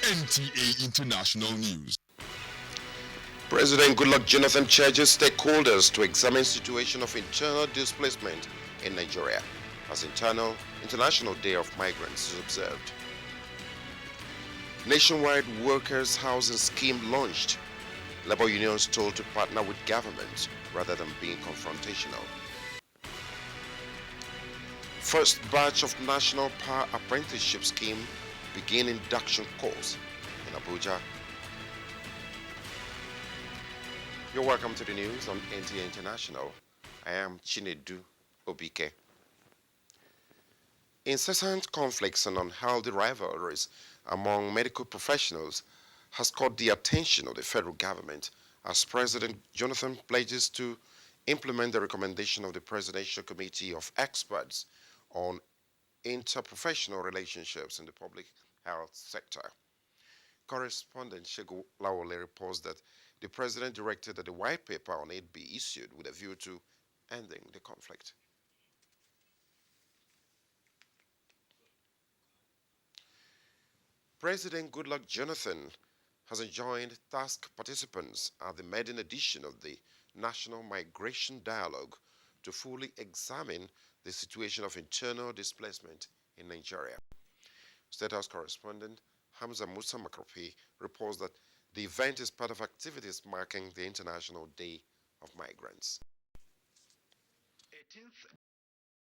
NTA International News. President Goodluck Jonathan charges stakeholders to examine situation of internal displacement in Nigeria as International Day of Migrants is observed. Nationwide workers' housing scheme launched. Labor unions told to partner with government rather than being confrontational. First batch of National Power Apprenticeship Scheme begin induction course in Abuja. You're welcome to the news on NTA International. I am Chinedu Obike. Incessant conflicts and unhealthy rivalries among medical professionals has caught the attention of the federal government as President Jonathan pledges to implement the recommendation of the Presidential Committee of Experts on Interprofessional Relationships in the Public Health Sector. Correspondent Shegu Lawole reports that the President directed that a white paper on it be issued with a view to ending the conflict. President Goodluck Jonathan has enjoined task participants at the maiden edition of the National Migration Dialogue to fully examine the situation of internal displacement in Nigeria. State House correspondent Hamza Musa Makropi reports that the event is part of activities marking the International Day of Migrants. 18th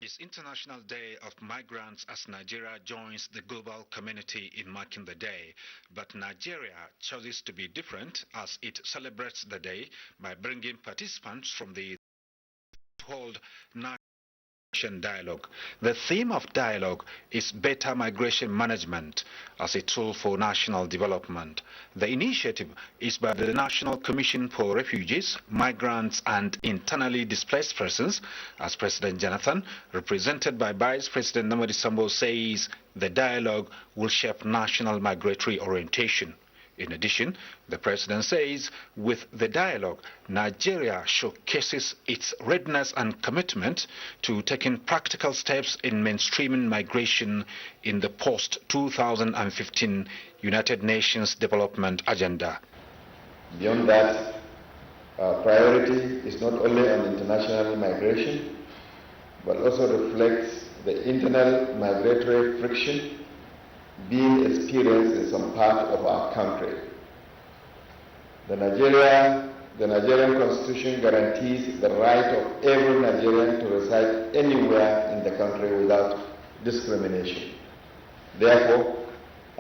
is International Day of Migrants as Nigeria joins the global community in marking the day. But Nigeria chooses to be different as it celebrates the day by bringing participants from the hold Migration Dialogue. The theme of dialogue is better migration management as a tool for national development. The initiative is by the National Commission for Refugees, Migrants and Internally Displaced Persons, as President Jonathan, represented by Vice President Namadi Sambo, says the dialogue will shape national migratory orientation. In addition, the President says with the dialogue, Nigeria showcases its readiness and commitment to taking practical steps in mainstreaming migration in the post-2015 United Nations Development Agenda. Beyond that, our priority is not only on international migration, but also reflects the internal migratory friction being experienced in some part of our country. The Nigerian Constitution guarantees the right of every Nigerian to reside anywhere in the country without discrimination. Therefore,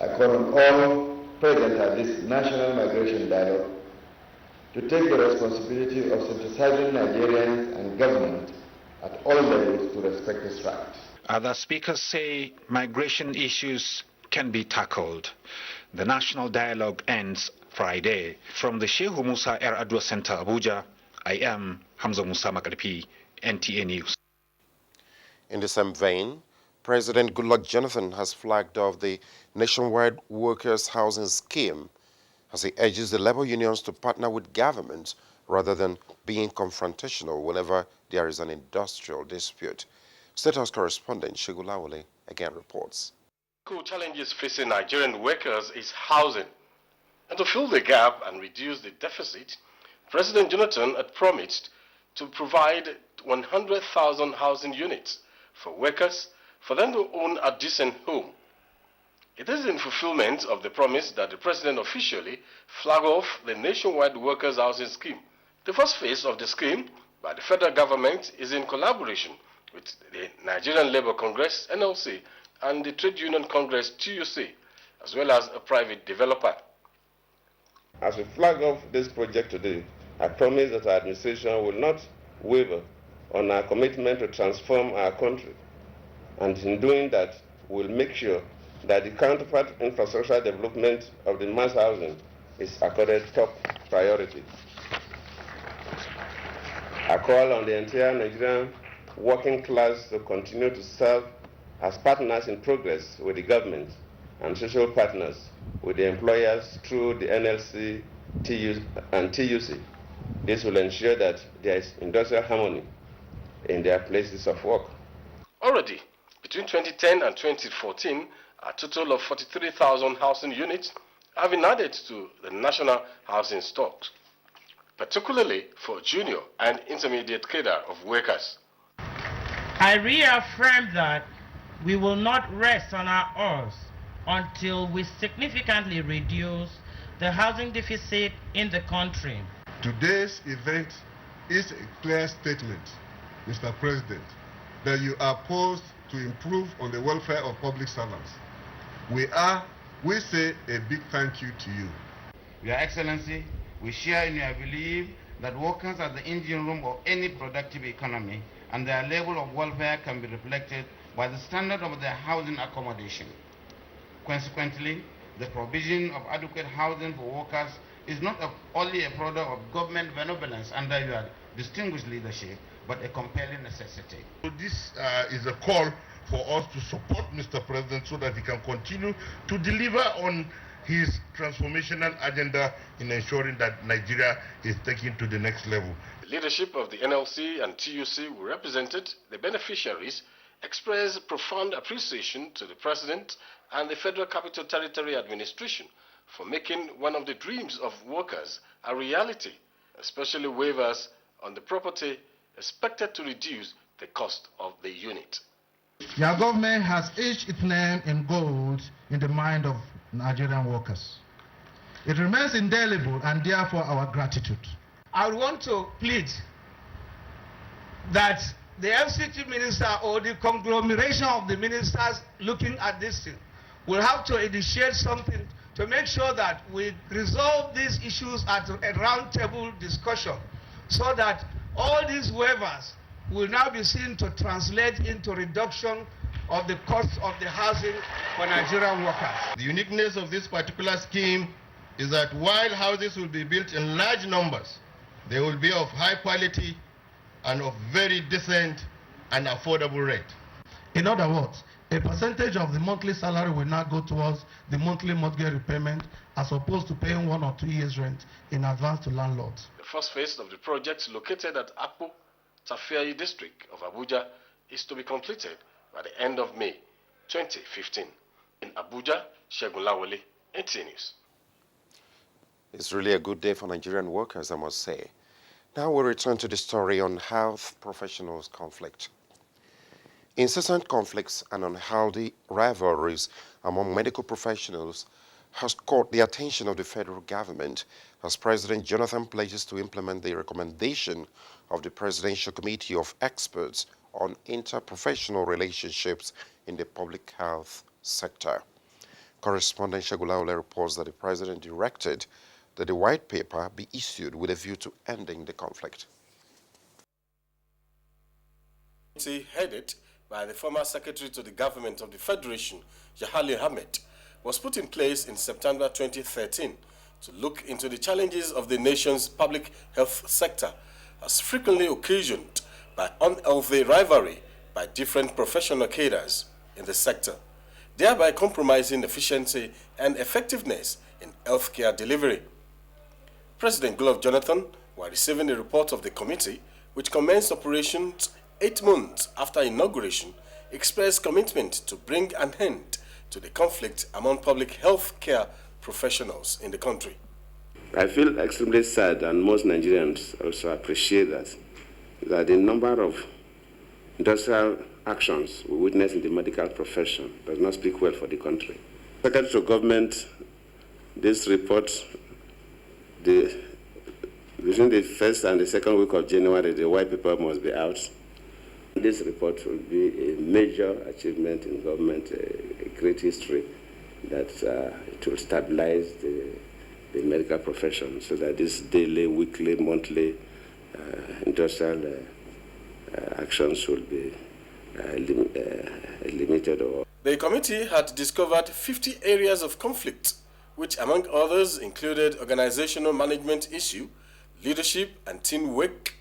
I call on all present at this National Migration Dialogue to take the responsibility of synthesizing Nigerians and government at all levels to respect this right. Other speakers say migration issues can be tackled. The national dialogue ends Friday. From the Shehu Musa Air Adwa Center, Abuja, I am Hamza Musa Makaripi, NTA News. In the same vein, President Goodluck Jonathan has flagged off the nationwide workers' housing scheme as he urges the labor unions to partner with government rather than being confrontational whenever there is an industrial dispute. State House correspondent Shegu Lawole again reports. Challenges facing Nigerian workers is housing. And to fill the gap and reduce the deficit, President Jonathan had promised to provide 100,000 housing units for workers for them to own a decent home. It is in fulfillment of the promise that the President officially flagged off the nationwide workers' housing scheme. The first phase of the scheme by the federal government is in collaboration with the Nigerian Labour Congress, NLC, and the Trade Union Congress, TUC, as well as a private developer. As we flag off this project today, I promise that our administration will not waver on our commitment to transform our country. And in doing that, we'll make sure that the counterpart infrastructure development of the mass housing is accorded top priority. I call on the entire Nigerian working class to continue to serve as partners in progress with the government and social partners with the employers through the NLC and TUC. This will ensure that there is industrial harmony in their places of work. Already, between 2010 and 2014, a total of 43,000 housing units have been added to the national housing stocks, particularly for junior and intermediate cadre of workers. I reaffirm that we will not rest on our oars until we significantly reduce the housing deficit in the country. Today's event is a clear statement, Mr. President, that you are posed to improve on the welfare of public servants. We say a big thank you to you. Your Excellency, we share in your belief that workers are the engine room of any productive economy, and their level of welfare can be reflected by the standard of their housing accommodation. Consequently, the provision of adequate housing for workers is not only a product of government benevolence under your distinguished leadership, but a compelling necessity. So this is a call for us to support Mr. President so that he can continue to deliver on his transformational agenda in ensuring that Nigeria is taken to the next level. The leadership of the NLC and TUC, who represented the beneficiaries, expressed profound appreciation to the President and the Federal Capital Territory Administration for making one of the dreams of workers a reality, especially waivers on the property expected to reduce the cost of the unit. Your government has etched its name in gold in the mind of Nigerian workers. It remains indelible, and therefore our gratitude. I would want to plead that the FCT minister or the conglomeration of the ministers looking at this thing will have to initiate something to make sure that we resolve these issues at a round-table discussion, so that all these waivers will now be seen to translate into reduction of the cost of the housing for Nigerian workers. The uniqueness of this particular scheme is that while houses will be built in large numbers, they will be of high quality and of very decent and affordable rate. In other words, a percentage of the monthly salary will now go towards the monthly mortgage repayment, as opposed to paying 1 or 2 years rent in advance to landlords. The first phase of the project, located at Akpo, Tafiai district of Abuja, is to be completed by the end of May 2015. In Abuja, Segun Lawole, NTA News. It's really a good day for Nigerian workers, I must say. Now we'll return to the story on health professionals' conflict. Incessant conflicts and unhealthy rivalries among medical professionals has caught the attention of the federal government as President Jonathan pledges to implement the recommendation of the Presidential Committee of Experts on Interprofessional Relationships in the Public Health Sector. Correspondent Shagulaule reports that the President directed that the white paper be issued with a view to ending the conflict. Headed by the former Secretary to the Government of the Federation, Yahali Ahmed, was put in place in September 2013 to look into the challenges of the nation's public health sector, as frequently occasioned by unhealthy rivalry by different professional cadres in the sector, thereby compromising efficiency and effectiveness in healthcare delivery. President Goodluck Jonathan, while receiving the report of the committee, which commenced operations 8 months after inauguration, expressed commitment to bring an end to the conflict among public health care professionals in the country. I feel extremely sad, and most Nigerians also appreciate that the number of industrial actions we witness in the medical profession does not speak well for the country. Secretary to Government, this report, between the first and the second week of January, the white paper must be out. This report will be a major achievement in government, a great history that it will stabilize the medical profession, so that this daily, weekly, monthly industrial actions will be limited. The committee had discovered 50 areas of conflict, which among others included organizational management issue, leadership and teamwork,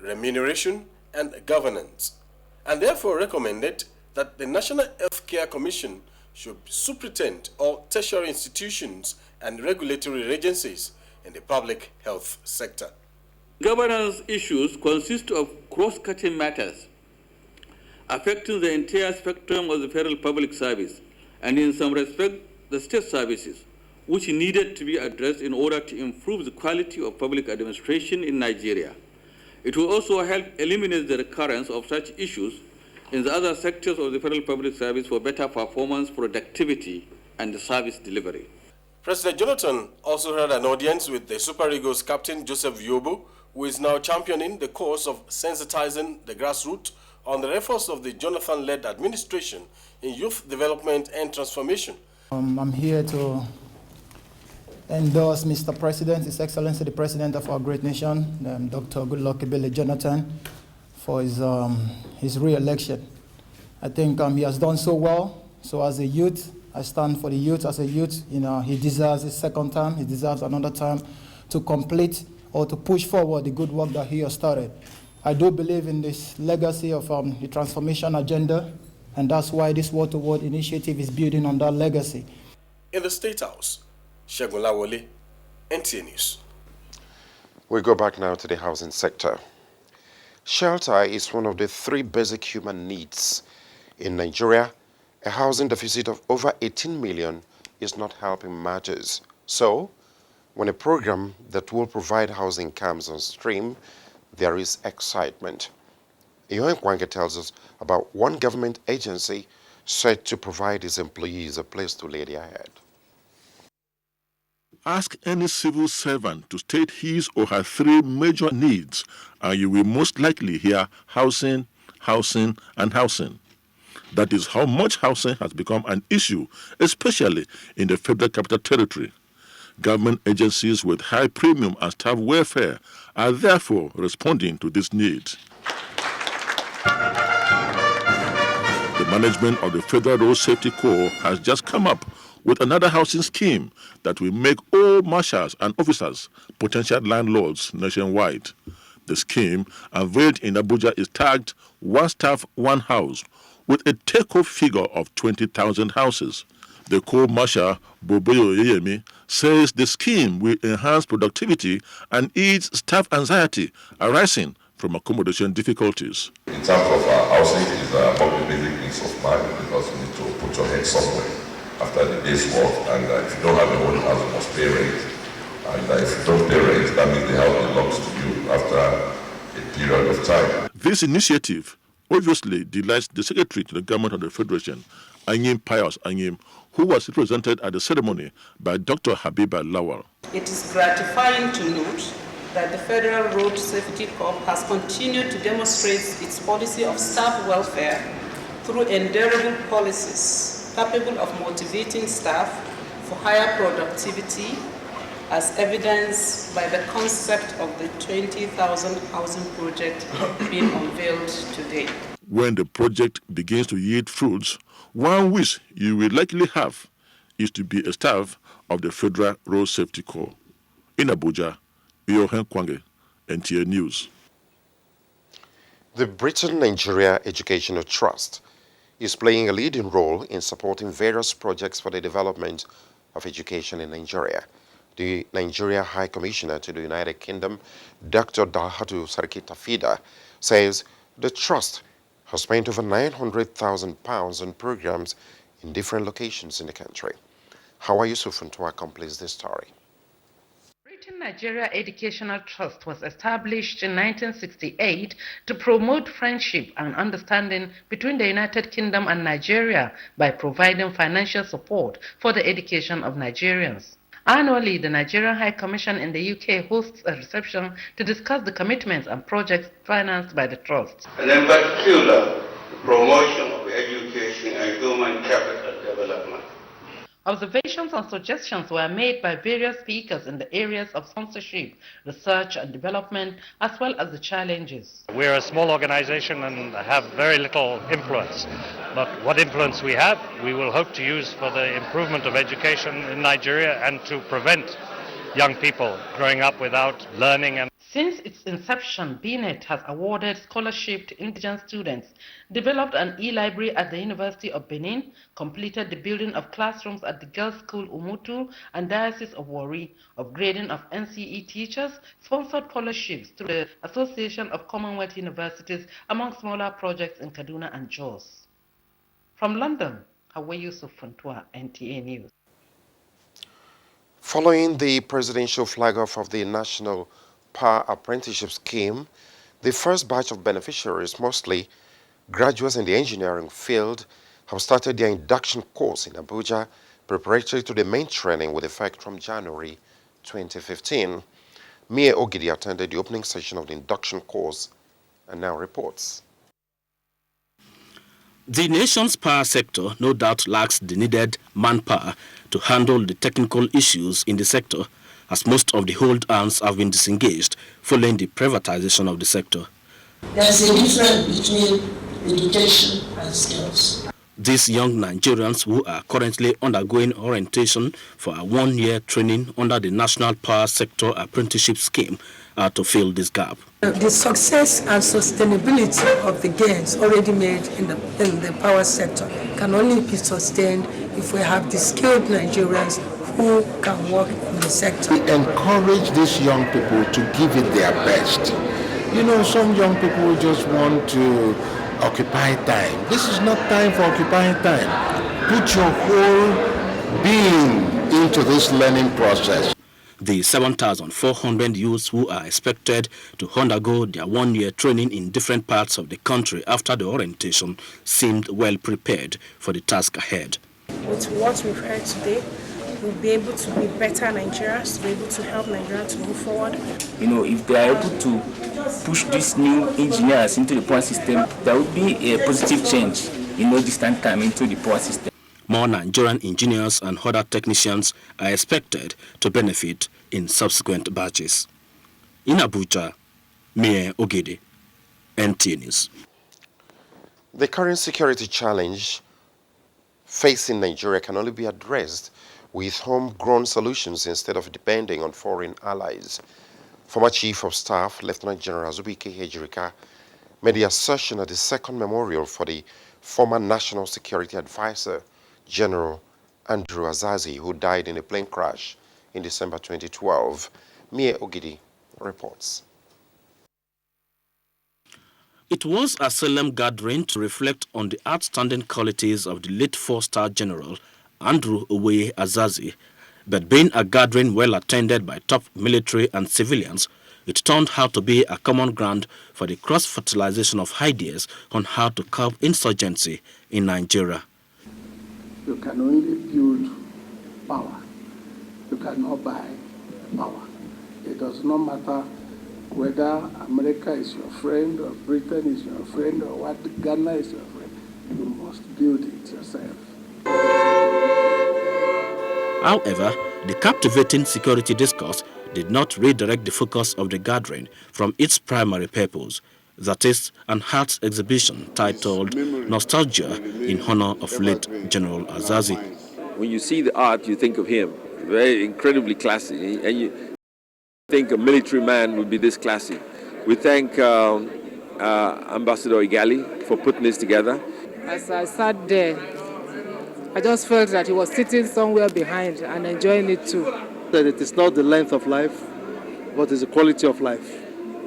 remuneration, and governance, and therefore recommended that the National Healthcare Commission should superintend all tertiary institutions and regulatory agencies in the public health sector. Governance issues consist of cross-cutting matters affecting the entire spectrum of the federal public service, and in some respect, the state services, which needed to be addressed in order to improve the quality of public administration in Nigeria. It will also help eliminate the recurrence of such issues in the other sectors of the federal public service for better performance, productivity, and service delivery. President Jonathan also held an audience with the Super Eagles captain Joseph Yobo, who is now championing the cause of sensitizing the grassroots on the efforts of the Jonathan-led administration in youth development and transformation. I'm here to endorse Mr. President, His Excellency the President of our great nation, Dr. Goodluck Ebele Jonathan, for his re-election. I think he has done so well. So as a youth, I stand for the youth. As a youth, he deserves his second term. He deserves another time to complete or to push forward the good work that he has started. I do believe in this legacy of the transformation agenda, and that's why this word-to-word initiative is building on that legacy. In the State House, Segun Lawole, NTA News. We go back now to the housing sector. Shelter is one of the 3 basic human needs. In Nigeria, a housing deficit of over 18 million is not helping matters. So, when a program that will provide housing comes on stream, there is excitement. Yohan Kwange tells us about one government agency set to provide its employees a place to lay their head. Ask any civil servant to state his or her 3 major needs, and you will most likely hear housing, housing, and housing. That is how much housing has become an issue, especially in the Federal Capital Territory. Government agencies with high premium and staff welfare are therefore responding to this need. The management of the Federal Road Safety Corps has just come up with another housing scheme that will make all marshals and officers potential landlords nationwide. The scheme, unveiled in Abuja, is tagged One Staff, One House, with a take-off figure of 20,000 houses. The Corps Marshal, Boboyo Yeyemi, says the scheme will enhance productivity and ease staff anxiety arising from accommodation difficulties. In terms of housing, is among the basic needs of man, because you need to put your head somewhere after the day's work, and if you don't have your own house, you must pay rent. And if you don't pay rent, that means the house belongs to you after a period of time. This initiative obviously delights the Secretary to the Government of the Federation, Anyim Pius Anyim, who was represented at the ceremony by Dr. Habiba Lawal. It is gratifying to note that the Federal Road Safety Corps has continued to demonstrate its policy of staff welfare through enduring policies capable of motivating staff for higher productivity, as evidenced by the concept of the 20,000 housing project being unveiled today. When the project begins to yield fruits, one wish you will likely have is to be a staff of the Federal Road Safety Corps. In Abuja, Yohan Kwange, NTA News. The Britain-Nigeria Educational Trust is playing a leading role in supporting various projects for the development of education in Nigeria. The Nigeria High Commissioner to the United Kingdom, Dr. Dalhatu Sarki Tafida, says the trust has spent over £900,000 on programs in different locations in the country. Hawa Yusuf completes this story. Britain Nigeria Educational Trust was established in 1968 to promote friendship and understanding between the United Kingdom and Nigeria by providing financial support for the education of Nigerians. Annually, the Nigerian High Commission in the UK hosts a reception to discuss the commitments and projects financed by the Trust. And in particular, the promotion of education and human capital development. Observations and suggestions were made by various speakers in the areas of sponsorship, research and development, as well as the challenges. We're a small organization and have very little influence. But what influence we have, we will hope to use for the improvement of education in Nigeria and to prevent young people growing up without learning. And since its inception, BNet has awarded scholarship to indigent students, developed an e-library at the University of Benin, completed the building of classrooms at the Girls' School Umutu and Diocese of Warri, upgrading of NCE teachers, sponsored scholarships through the Association of Commonwealth Universities, among smaller projects in Kaduna and Jos. From London, Hawa Yusuf Funtua, NTA News. Following the presidential flag-off of the National Power Apprenticeship Scheme, the first batch of beneficiaries, mostly graduates in the engineering field, have started their induction course in Abuja, preparatory to the main training with effect from January 2015. Mie Ogidi attended the opening session of the induction course and now reports. The nation's power sector no doubt lacks the needed manpower to handle the technical issues in the sector, as most of the hold hands have been disengaged following the privatization of the sector. There's a difference between education and skills. These young Nigerians who are currently undergoing orientation for a one-year training under the National Power Sector Apprenticeship Scheme are to fill this gap. The success and sustainability of the gains already made in the power sector can only be sustained if we have the skilled Nigerians who can work in the sector. We encourage these young people to give it their best. You know, some young people just want to occupy time. This is not time for occupying time. Put your whole being into this learning process. The 7,400 youths who are expected to undergo their one-year training in different parts of the country after the orientation seemed well prepared for the task ahead. With what we've heard today, we'll be able to be better Nigerians, to be able to help Nigeria to move forward. You know, if they are able to push these new engineers into the power system, there will be a positive change in no distant time into the power system. More Nigerian engineers and other technicians are expected to benefit in subsequent batches. In Abuja, Mie Ogede, NTA News. The current security challenge facing Nigeria can only be addressed with homegrown solutions instead of depending on foreign allies. Former Chief of Staff, Lieutenant General Azubike Ejirika, made the assertion at the second memorial for the former National Security Advisor, General Andrew Azazi, who died in a plane crash in December 2012. Mie Ogidi reports. It was a solemn gathering to reflect on the outstanding qualities of the late four-star General Andrew Owoye Azazi, but being a gathering well attended by top military and civilians, it turned out to be a common ground for the cross-fertilization of ideas on how to curb insurgency in Nigeria. You can only build power. You cannot buy power. It does not matter whether America is your friend or Britain is your friend or what Ghana is your friend. You must build it yourself. However, the captivating security discourse did not redirect the focus of the gathering from its primary purpose, that is, an arts exhibition titled Nostalgia in honor of late General Azazi. When you see the art, you think of him, very incredibly classy, and you think a military man would be this classy. We thank Ambassador Igali for putting this together. As I sat there, I just felt that he was sitting somewhere behind and enjoying it too. That it is not the length of life, but it's the quality of life.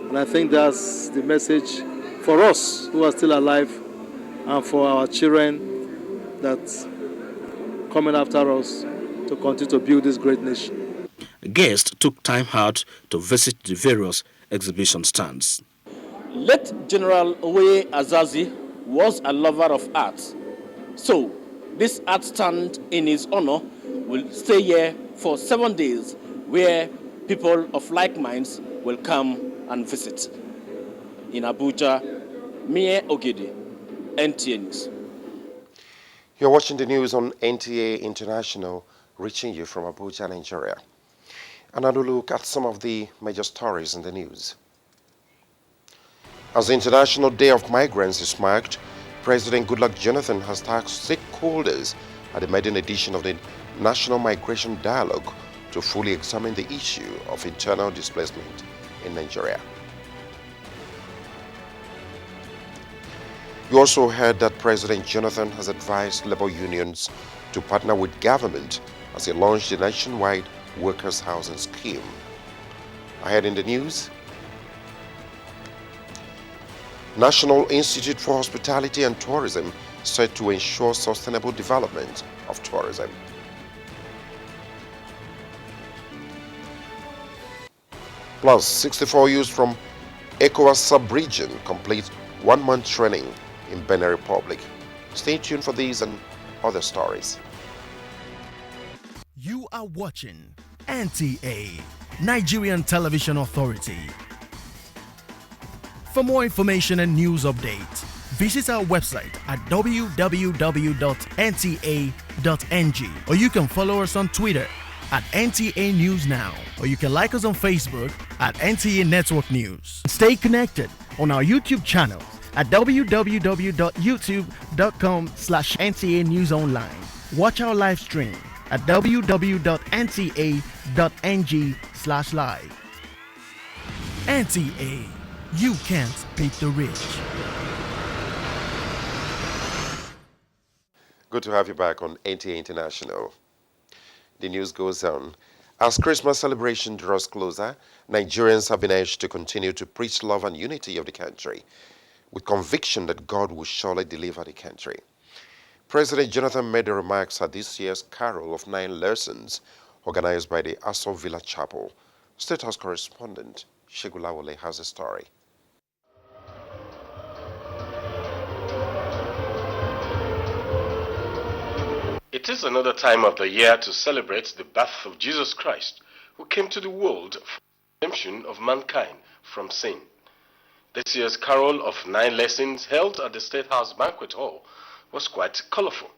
And I think that's the message for us who are still alive and for our children that's coming after us to continue to build this great nation. Guests took time out to visit the various exhibition stands. Late General Owoye Azazi was a lover of art. So, this art stand in his honor will stay here for 7 days, where people of like minds will come and visit. In Abuja, Mie Ogede, NTA News. You're watching the news on NTA International, reaching you from Abuja, Nigeria. Another look at some of the major stories in the news. As the International Day of Migrants is marked, President Goodluck Jonathan has tasked stakeholders at the maiden edition of the National Migration Dialogue to fully examine the issue of internal displacement in Nigeria. You also heard that President Jonathan has advised labor unions to partner with government as he launched the nationwide workers' housing scheme. Ahead in the news, National Institute for Hospitality and Tourism set to ensure sustainable development of tourism. Plus, 64 youths from ECOWAS sub-region complete one-month training in Benin Republic. Stay tuned for these and other stories. You are watching NTA, Nigerian Television Authority. For more information and news updates, visit our website at www.nta.ng, or you can follow us on Twitter at NTA News Now, or you can like us on Facebook at NTA Network News. Stay connected on our YouTube channel at www.youtube.com/NTA News Online. Watch our live stream at www.nta.ng/live. NTA, you can't beat the rich. Good to have you back on NTA International. The news goes on. As Christmas celebration draws closer, Nigerians have been urged to continue to preach love and unity of the country, with conviction that God will surely deliver the country. President Jonathan made the remarks at this year's Carol of Nine Lessons, organized by the Aso Villa Chapel. State House correspondent Shegulawole has a story. It is another time of the year to celebrate the birth of Jesus Christ, who came to the world for the redemption of mankind from sin. This year's Carol of Nine Lessons, held at the State House Banquet Hall, was quite colorful.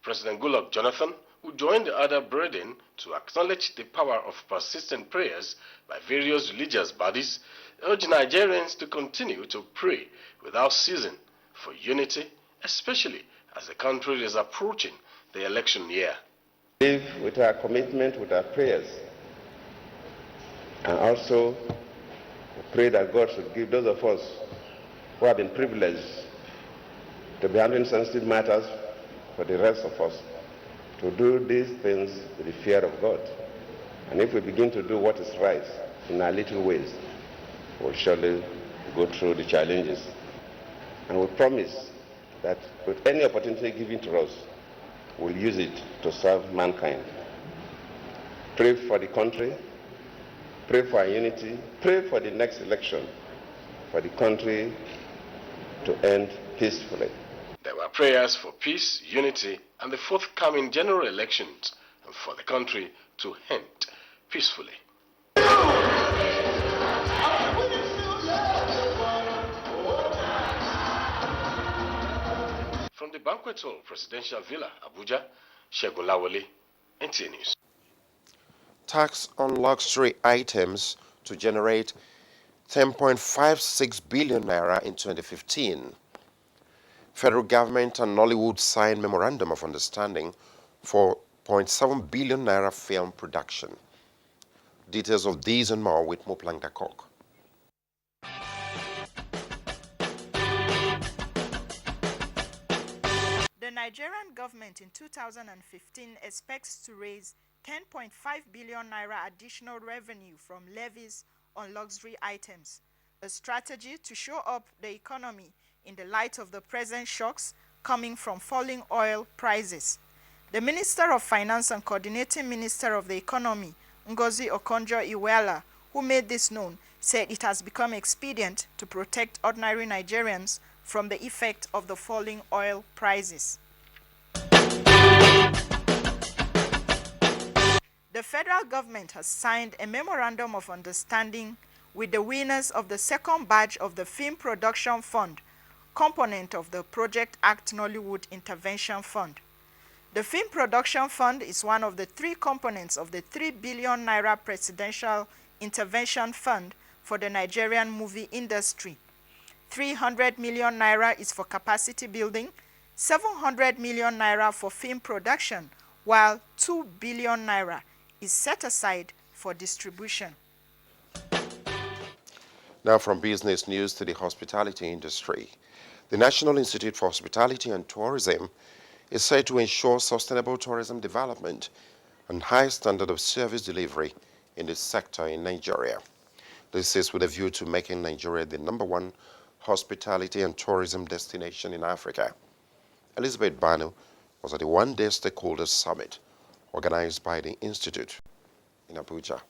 President Goodluck Jonathan, who joined the other brethren to acknowledge the power of persistent prayers by various religious bodies, urged Nigerians to continue to pray without ceasing for unity, especially as the country is approaching the election year. Live with our commitment, with our prayers, and also pray that God should give those of us who have been privileged to be handling sensitive matters for the rest of us to do these things with the fear of God. And if we begin to do what is right in our little ways, we'll surely go through the challenges. And we promise that with any opportunity given to us, we'll use it to serve mankind. Pray for the country, pray for our unity, pray for the next election, for the country to end peacefully. There were prayers for peace, unity, and the forthcoming general elections, and for the country to end peacefully. From the Banquet Hall, Presidential Villa, Abuja, Shegulawole, NTA News. Tax on luxury items to generate 10.56 billion naira in 2015. Federal government and Nollywood signed memorandum of understanding for 0.7 billion naira film production. Details of these and more with Moplang Dakok. The Nigerian government in 2015 expects to raise 10.5 billion naira additional revenue from levies on luxury items, a strategy to shore up the economy in the light of the present shocks coming from falling oil prices. The Minister of Finance and Coordinating Minister of the Economy, Ngozi Okonjo-Iweala, who made this known, said it has become expedient to protect ordinary Nigerians from the effect of the falling oil prices. The federal government has signed a memorandum of understanding with the winners of the second batch of the Film Production Fund, component of the Project Act Nollywood Intervention Fund. The Film Production Fund is one of the three components of the 3 billion naira Presidential Intervention Fund for the Nigerian movie industry. 300 million naira is for capacity building, 700 million naira for film production, while 2 billion naira is set aside for distribution. Now from business news to the hospitality industry. The National Institute for Hospitality and Tourism is set to ensure sustainable tourism development and high standard of service delivery in this sector in Nigeria. This is with a view to making Nigeria the #1 hospitality and tourism destination in Africa. Elizabeth Banu was at the one-day stakeholders summit organized by the Institute in Abuja.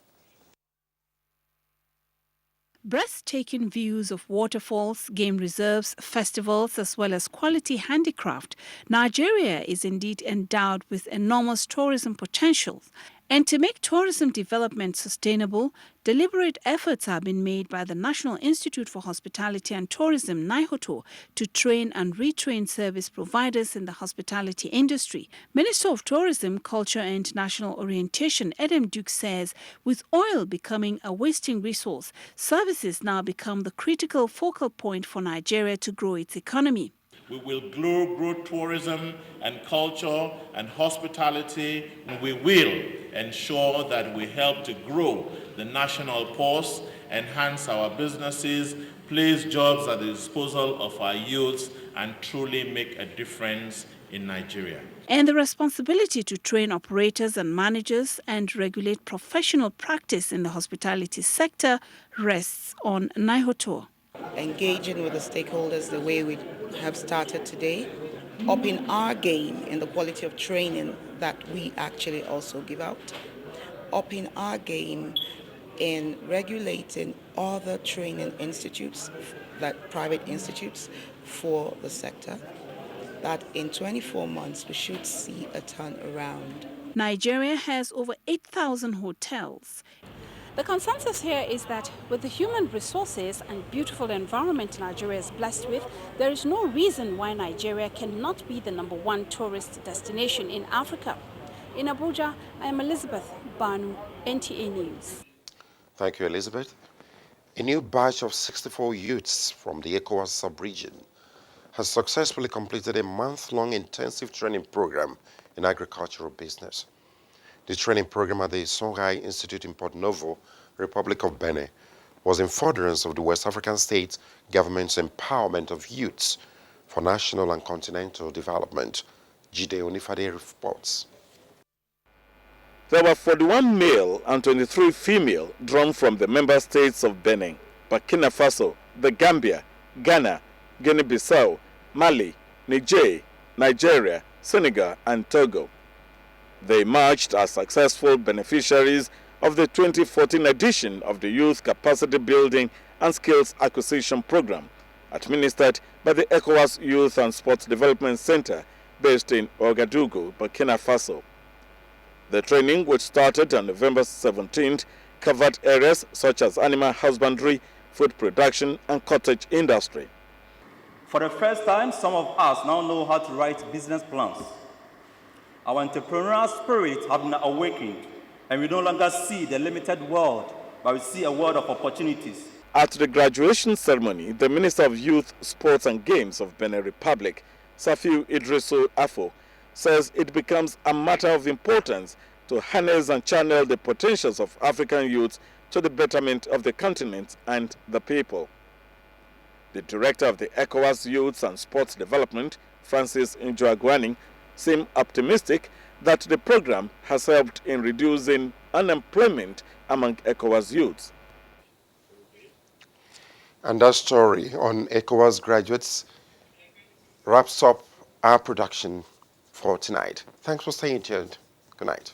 Breathtaking views of waterfalls, game reserves, festivals, as well as quality handicraft, Nigeria is indeed endowed with enormous tourism potential. And to make tourism development sustainable, deliberate efforts have been made by the National Institute for Hospitality and Tourism, NIHOTO, to train and retrain service providers in the hospitality industry. Minister of Tourism, Culture and International Orientation, Edem Duke, says with oil becoming a wasting resource, services now become the critical focal point for Nigeria to grow its economy. We will grow tourism and culture and hospitality, and we will ensure that we help to grow the national purse, enhance our businesses, place jobs at the disposal of our youths, and truly make a difference in Nigeria. And the responsibility to train operators and managers and regulate professional practice in the hospitality sector rests on NIHOTO. Engaging with the stakeholders the way we have started today, upping our game in the quality of training that we actually also give out, upping our game in regulating other training institutes, like private institutes for the sector, that in 24 months we should see a turnaround. Nigeria has over 8,000 hotels. The consensus here is that with the human resources and beautiful environment Nigeria is blessed with, there is no reason why Nigeria cannot be the #1 tourist destination in Africa. In Abuja, I am Elizabeth Banu, NTA News. Thank you, Elizabeth. A new batch of 64 youths from the ECOWAS sub-region has successfully completed a month-long intensive training program in agricultural business. The training program at the Songhai Institute in Port Novo, Republic of Benin, was in furtherance of the West African state government's empowerment of youths for national and continental development. Jide Onifade reports. There were 41 male and 23 female drawn from the member states of Benin, Burkina Faso, the Gambia, Ghana, Guinea-Bissau, Mali, Niger, Nigeria, Senegal, and Togo. They emerged as successful beneficiaries of the 2014 edition of the Youth Capacity Building and Skills Acquisition Program, administered by the ECOWAS Youth and Sports Development Center based in Ouagadougou, Burkina Faso. The training, which started on November 17th, covered areas such as animal husbandry, food production, and cottage industry. For the first time, some of us now know how to write business plans. Our entrepreneurial spirit has been awakened, and we no longer see the limited world, but we see a world of opportunities. At the graduation ceremony, the Minister of Youth, Sports and Games of Benin Republic, Safiu Idrisu Afo, says it becomes a matter of importance to harness and channel the potentials of African youths to the betterment of the continent and the people. The director of the ECOWAS Youth and Sports Development, Francis Njoagwani, seemed optimistic that the program has helped in reducing unemployment among ECOWAS youths. And that story on ECOWAS graduates wraps up our production for tonight. Thanks for staying tuned. Good night.